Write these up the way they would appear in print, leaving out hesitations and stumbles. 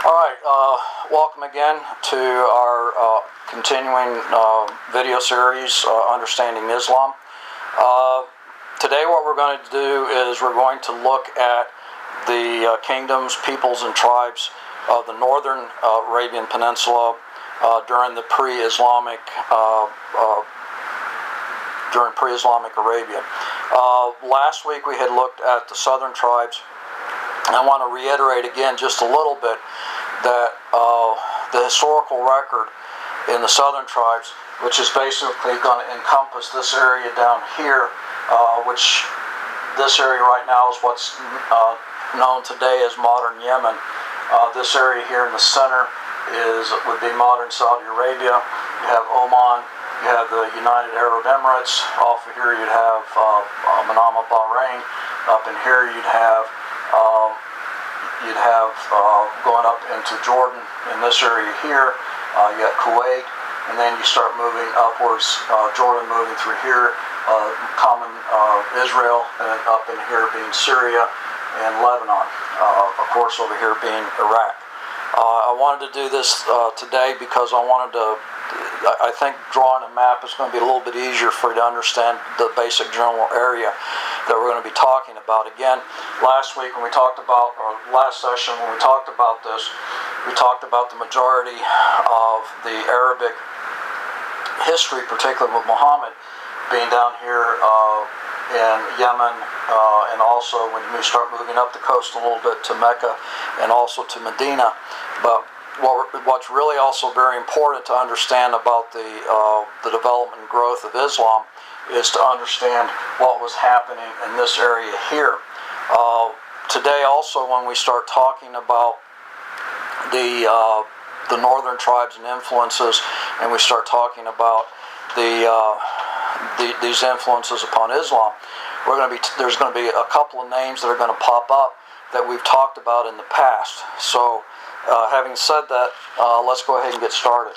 Alright, welcome again to our continuing video series, Understanding Islam. Today what we're going to do is we're going to look at the kingdoms, peoples, and tribes of the northern Arabian Peninsula during the pre-Islamic Arabia. Last week we had looked at the southern tribes. I want to reiterate again just a little bit that the historical record in the southern tribes, which is basically going to encompass this area down here, which this area right now is what's known today as modern Yemen. This area here in the center would be modern Saudi Arabia. You have Oman, you have the United Arab Emirates. Off of here you'd have Manama, Bahrain. Up in here you'd have going up into Jordan in this area here. You got Kuwait, and then you start moving upwards. Jordan moving through here, common Israel, and then up in here being Syria and Lebanon. Of course, over here being Iraq. I wanted to do this today because I think drawing a map is going to be a little bit easier for you to understand the basic general area that we're going to be talking about. Again, last session when we talked about this, we talked about the majority of the Arabic history, particularly with Muhammad, being down here in Yemen, and also when we start moving up the coast a little bit to Mecca and also to Medina. But what's really also very important to understand about the development and growth of Islam is to understand what was happening in this area here. Today also, when we start talking about the northern tribes and influences, and we start talking about these influences upon Islam, there's going to be a couple of names that are going to pop up that we've talked about in the past. So having said that, let's go ahead and get started.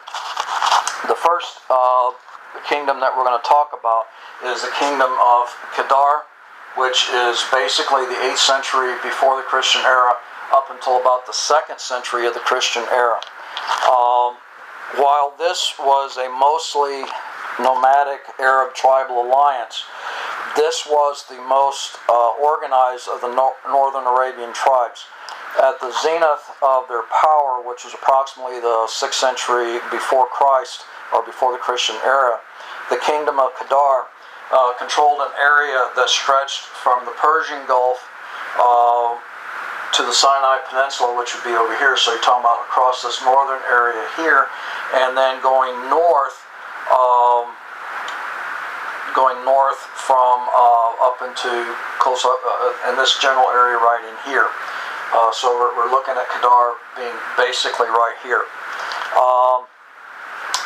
The first kingdom that we're going to talk about is the kingdom of Kedar, which is basically the 8th century before the Christian era up until about the 2nd century of the Christian era. While this was a mostly nomadic Arab tribal alliance, this was the most organized of the northern Arabian tribes. At the zenith of their power, which was approximately the 6th century before Christ, or before the Christian era, the kingdom of Kedar controlled an area that stretched from the Persian Gulf to the Sinai Peninsula, which would be over here. So you're talking about across this northern area here, and then going north from up into close up in this general area right in here. So we're looking at Kedar being basically right here.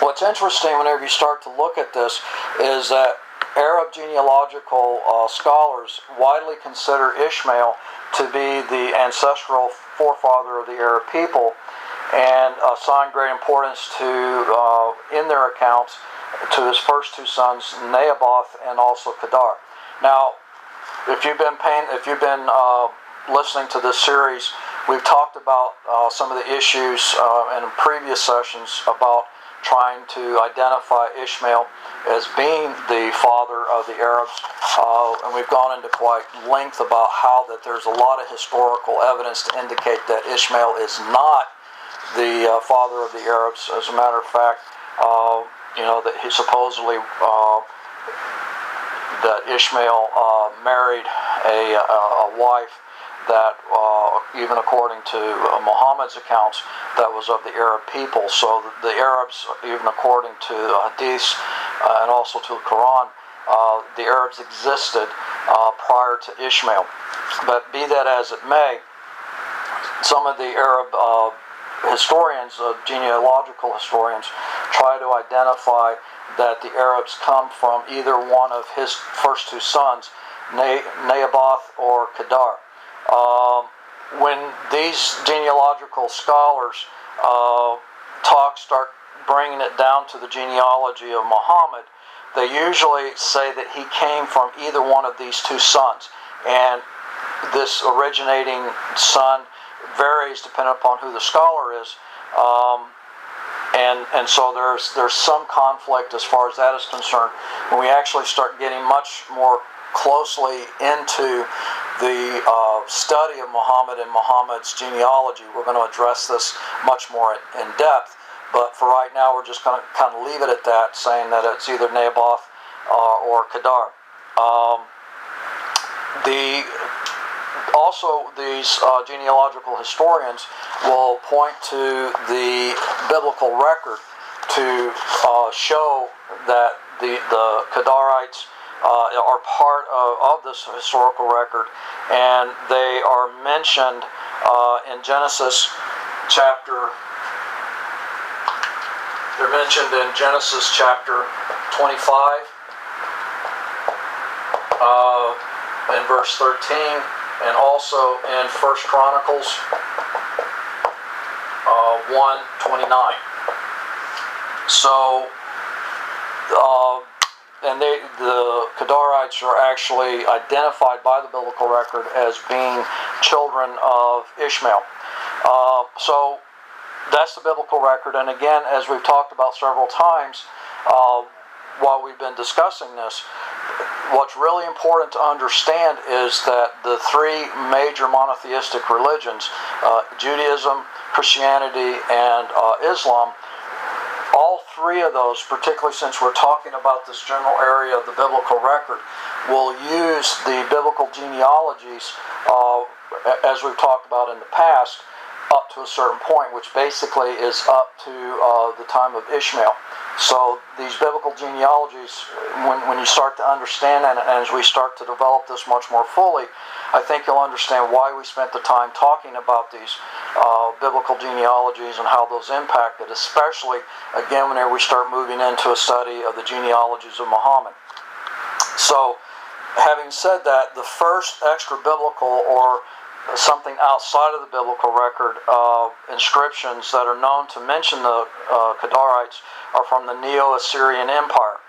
What's interesting whenever you start to look at this is that Arab genealogical scholars widely consider Ishmael to be the ancestral forefather of the Arab people, and assign great importance to, in their accounts, to his first two sons, Naboth and also Kedar. Now, if you've been listening to this series, we've talked about some of the issues in previous sessions about trying to identify Ishmael as being the father of the Arabs, and we've gone into quite length about how that there's a lot of historical evidence to indicate that Ishmael is not the father of the Arabs. As a matter of fact, that he supposedly that Ishmael married a wife that, even according to Muhammad's accounts, that was of the Arab people. So the Arabs, even according to the Hadiths and also to the Quran, the Arabs existed prior to Ishmael. But be that as it may, some of the Arab historians, genealogical historians, try to identify that the Arabs come from either one of his first two sons, Naboth or Kedar. When these genealogical scholars start bringing it down to the genealogy of Muhammad, they usually say that he came from either one of these two sons, and this originating son varies depending upon who the scholar is. And so there's some conflict as far as that is concerned. When we actually start getting much more closely into the study of Muhammad and Muhammad's genealogy, we're going to address this much more in depth. But for right now, we're just going to kind of leave it at that, saying that it's either Naboth or Kedar. Also, these genealogical historians will point to the biblical record to show that the Kedarites are part of this historical record, and they are mentioned in Genesis chapter. They're mentioned in Genesis chapter 25, in verse 13, and also in 1 Chronicles 1:29. So, and the Kedarites are actually identified by the biblical record as being children of Ishmael. So that's the biblical record. And again, as we've talked about several times while we've been discussing this, what's really important to understand is that the three major monotheistic religions, Judaism, Christianity, and Islam, all three of those, particularly since we're talking about this general area of the biblical record, will use the biblical genealogies, as we've talked about in the past, up to a certain point, which basically is up to the time of Ishmael. So these biblical genealogies, when you start to understand and as we start to develop this much more fully, I think you'll understand why we spent the time talking about these biblical genealogies and how those impacted, especially, again, whenever we start moving into a study of the genealogies of Muhammad. So, having said that, the first extra-biblical or something outside of the biblical record inscriptions that are known to mention the Kedarites are from the Neo-Assyrian Empire.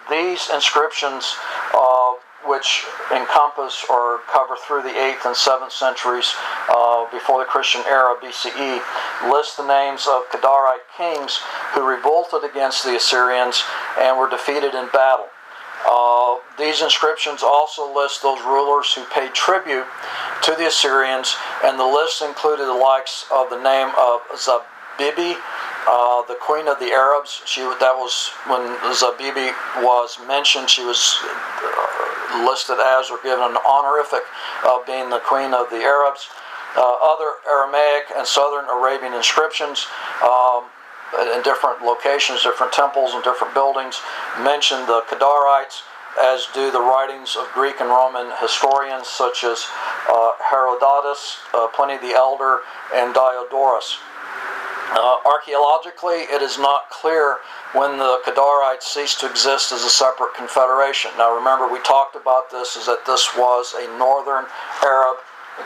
These inscriptions, which encompass or cover through the 8th and 7th centuries before the Christian era, BCE, list the names of Kedarite kings who revolted against the Assyrians and were defeated in battle. These inscriptions also list those rulers who paid tribute to the Assyrians, and the list included the likes of the name of Zabibi, the queen of the Arabs. That was when Zabibi was mentioned. She was listed as or given an honorific of being the queen of the Arabs. Other Aramaic and Southern Arabian inscriptions in different locations, different temples and different buildings mention the Kedarites, as do the writings of Greek and Roman historians such as Herodotus, Pliny the Elder, and Diodorus. Archaeologically, it is not clear when the Kedarites ceased to exist as a separate confederation. Now remember, we talked about this, is that this was a northern Arab,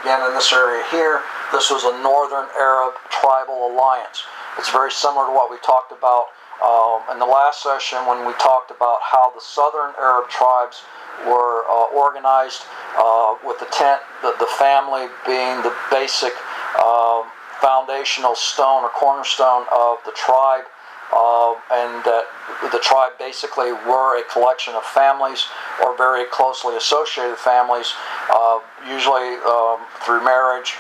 again in this area here, this was a northern Arab tribal alliance. It's very similar to what we talked about in the last session when we talked about how the southern Arab tribes were organized with the family being the basic foundational stone or cornerstone of the tribe, and that the tribe basically were a collection of families or very closely associated families, usually through marriage,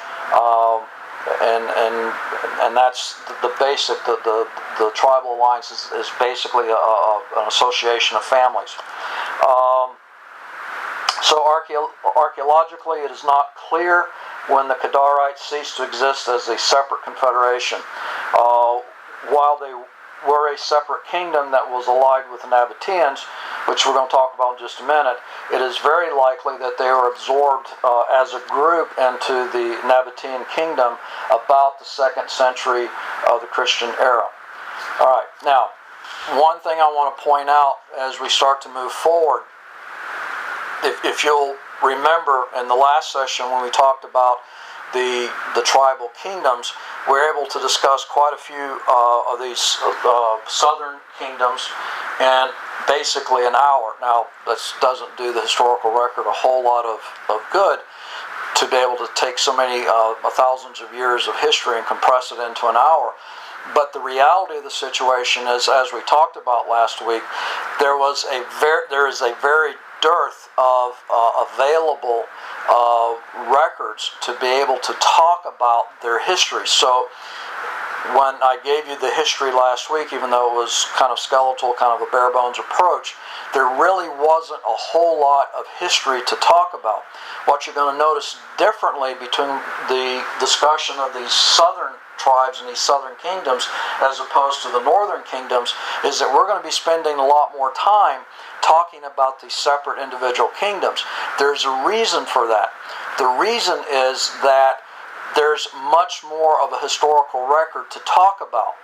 and that's the basic. The tribal alliance is basically an association of families. So archaeologically, it is not clear when the Kedarites ceased to exist as a separate confederation. While they were a separate kingdom that was allied with the Nabateans, which we're going to talk about in just a minute, it is very likely that they were absorbed as a group into the Nabatean kingdom about the 2nd century of the Christian era. All right, now, one thing I want to point out as we start to move forward, if you'll remember in the last session when we talked about the tribal kingdoms, we were able to discuss quite a few of these southern kingdoms in basically an hour. Now, this doesn't do the historical record a whole lot of good. to be able to take so many thousands of years of history and compress it into an hour. But the reality of the situation is, as we talked about last week, there is a very dearth of available records to be able to talk about their history. So when I gave you the history last week, even though it was kind of skeletal, kind of a bare bones approach, there really wasn't a whole lot of history to talk about. What you're going to notice differently between the discussion of these southern tribes and these southern kingdoms as opposed to the northern kingdoms is that we're going to be spending a lot more time talking about these separate individual kingdoms. There's a reason for that. The reason is that there's much more of a historical record to talk about.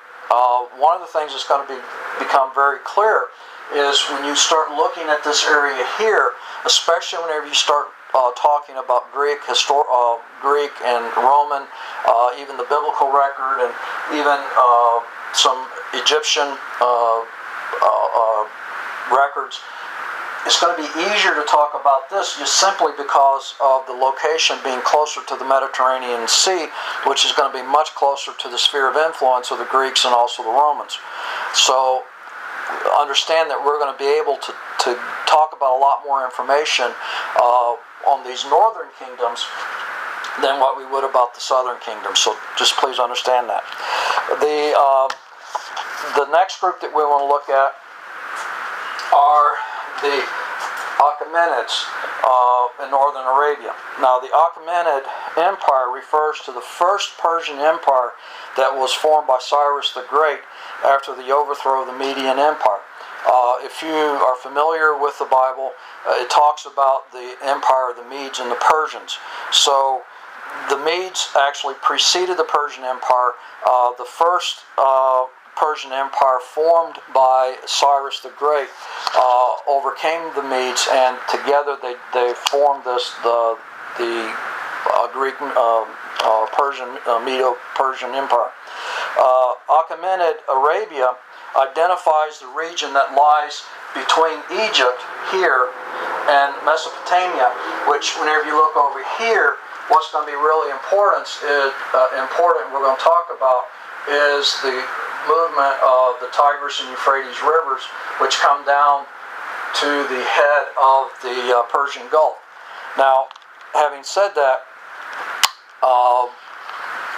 One of the things that's going to become very clear is when you start looking at this area here, especially whenever you start talking about Greek and Roman, even the biblical record, and even some Egyptian records. It's going to be easier to talk about this just simply because of the location being closer to the Mediterranean Sea, which is going to be much closer to the sphere of influence of the Greeks and also the Romans. So understand that we're going to be able to talk about a lot more information on these northern kingdoms than what we would about the southern kingdoms. So just please understand that. The next group that we want to look at are the Achaemenids in northern Arabia. Now, the Achaemenid Empire refers to the first Persian empire that was formed by Cyrus the Great after the overthrow of the Median Empire. If you are familiar with the Bible, it talks about the empire of the Medes and the Persians. So the Medes actually preceded the Persian Empire. The first Persian Empire formed by Cyrus the Great overcame the Medes, and together they formed the Greek Persian Medo-Persian Empire. Achaemenid Arabia identifies the region that lies between Egypt here and Mesopotamia, which whenever you look over here, what's going to be really important we're going to talk about is the movement of the Tigris and Euphrates rivers, which come down to the head of the Persian Gulf. Now, having said that,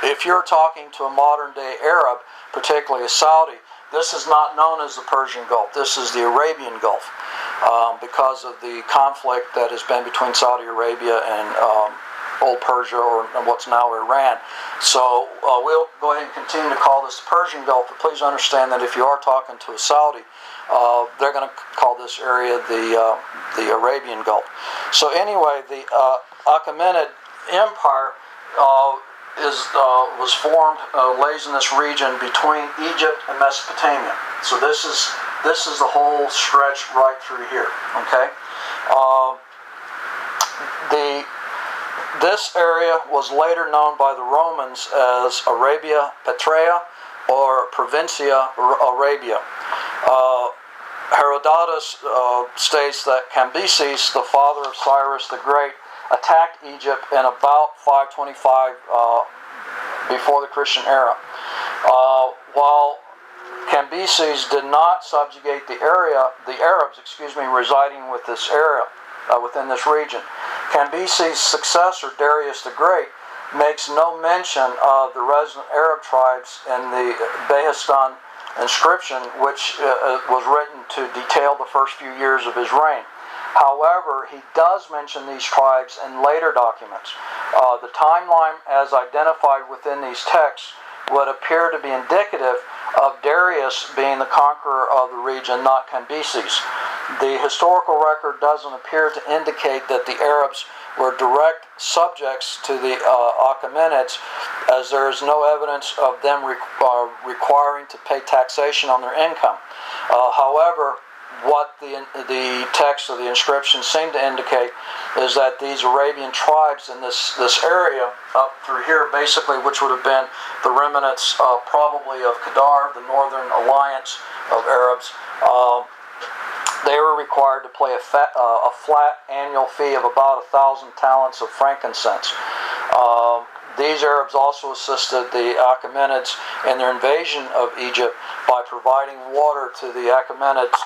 if you're talking to a modern day Arab, particularly a Saudi, this is not known as the Persian Gulf. This is the Arabian Gulf because of the conflict that has been between Saudi Arabia and Old Persia, or what's now Iran. So we'll go ahead and continue to call this the Persian Gulf, but please understand that if you are talking to a Saudi, they're going to call this area the Arabian Gulf. So anyway, the Achaemenid Empire was formed, lays in this region between Egypt and Mesopotamia. So this is the whole stretch right through here. Okay. This area was later known by the Romans as Arabia Petraea or Provincia Arabia. Herodotus states that Cambyses, the father of Cyrus the Great, attacked Egypt in about 525 before the Christian era. While Cambyses did not subjugate the Arabs, residing with this area, within this region, Cambyses' successor, Darius the Great, makes no mention of the resident Arab tribes in the Behistun inscription, which was written to detail the first few years of his reign. However, he does mention these tribes in later documents. The timeline as identified within these texts would appear to be indicative of Darius being the conqueror of the region, not Cambyses. The historical record doesn't appear to indicate that the Arabs were direct subjects to the Achaemenids, as there is no evidence of them requiring to pay taxation on their income. However, what the text of the inscription seem to indicate is that these Arabian tribes in this area up through here, basically, which would have been the remnants probably of Kedar, the northern alliance of Arabs, they were required to pay a flat annual fee of about 1,000 talents of frankincense. These Arabs also assisted the Achaemenids in their invasion of Egypt by providing water to the Achaemenids'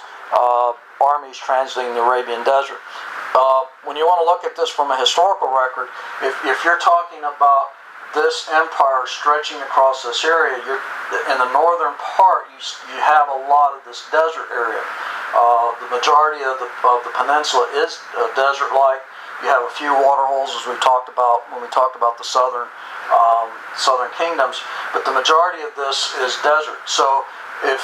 armies transiting the Arabian Desert. When you want to look at this from a historical record, if you're talking about this empire stretching across this area, in the northern part, you have a lot of this desert area. The majority of the peninsula is desert-like. You have a few water holes, as we talked about when we talked about the southern kingdoms, but the majority of this is desert. So if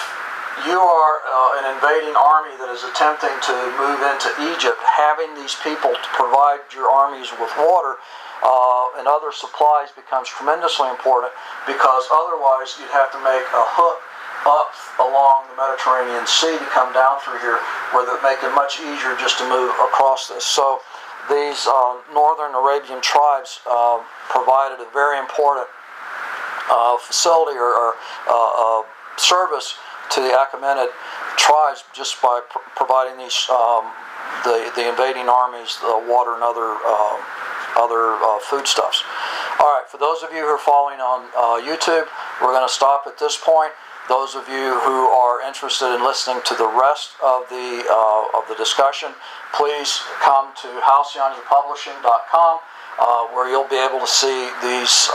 you are an invading army that is attempting to move into Egypt, having these people to provide your armies with water and other supplies becomes tremendously important, because otherwise you'd have to make a hook up along the Mediterranean Sea to come down through here, where that would make it much easier just to move across this. So these northern Arabian tribes provided a very important facility or service to the Achaemenid tribes just by providing these the invading armies the water and other foodstuffs. All right, for those of you who are following on YouTube, we're going to stop at this point. Those of you who are interested in listening to the rest of the discussion, please come to halcyonyapublishing.com, where you'll be able to see these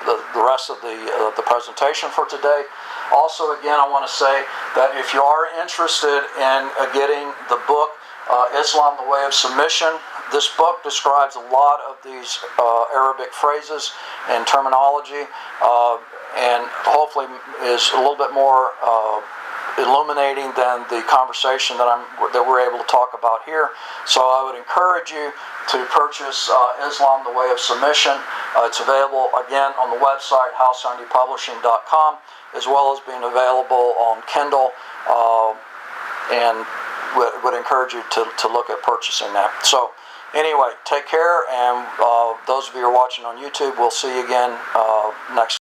the rest of the presentation for today. Also, again, I want to say that if you are interested in getting the book Islam: The Way of Submission, this book describes a lot of these Arabic phrases and terminology, and hopefully is a little bit more illuminating than the conversation that we're able to talk about here. So I would encourage you to purchase Islam: The Way of Submission. It's available again on the website halcyonyapublishing.com, as well as being available on Kindle, and would encourage you to look at purchasing that. So anyway, take care, and those of you who are watching on YouTube, we'll see you again next